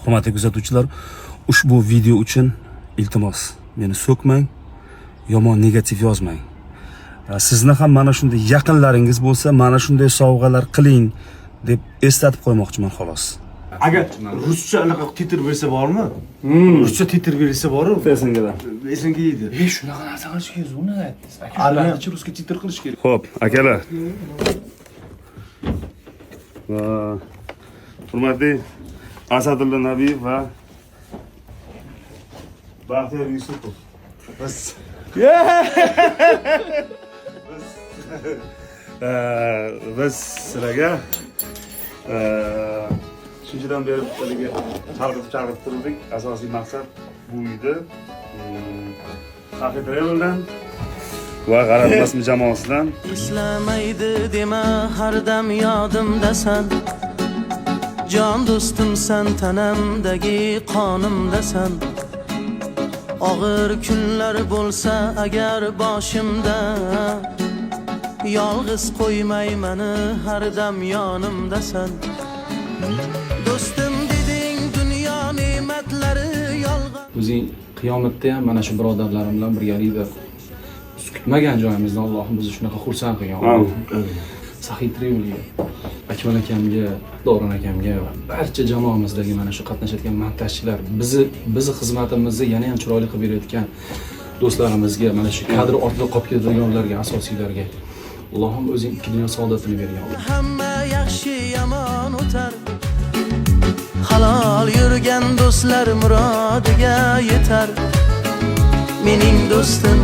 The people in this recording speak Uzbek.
Hurmatli kuzatuvchilar, ushbu video uchun iltimos, meni so'kmang, yomon negativ yozmang. Sizni ham mana shunday yaqinlaringiz bo'lsa, mana shunday sovg'alar qiling deb eslatib qo'ymoqchiman xolos. Agar ruscha anaqa titr bersa bormi? Ruscha titr bersa bormi? Esingidan. Esimga yedi. Shunaqa narsa qilish kerak, uni aytdingiz. Aka, ruscha titr qilish kerak. Xo'p, akalar. Va hurmatli Asadulla Nabiyev va Baxtiyor Yusupov. Biz sizlarga shunchadan beri chalg'itib turdik. Asosiy maqsad bu uyda Saxiy Travel'dan va G'arab rasmi jamoasidan Eslamaydi dema har dam yodimdasan. Jon do'stimsan, tanamdagi qonimdasan. Og'ir kunlar bo'lsa agar boshimda, yolg'iz qo'ymay meni har dam yonimdasan. Do'stim deding dunyo ne'matlari yolg'on. O'zing qiyomatda ham mana shu birodarlarim bilan birgalikda biz kutmagan joyimizda Allohim bizni shunaqa xursand qilgan. Saxiy Travel'ga, Akmal akamga, Doron akamga va barcha jamoamizdagi mana shu qatnashayotgan montajchilar, bizni xizmatimizni yana ham chiroyli qilib berayotgan do'stlarimizga, mana shu kadr ortida qolib ketadiganlarga, asosiylarga Allohim o'zing ikki dunyo saodatini bergan. Hamma yaxshi yomon o'tar. Halol yurgan do'stlar murodiga yetar. Mening do'stim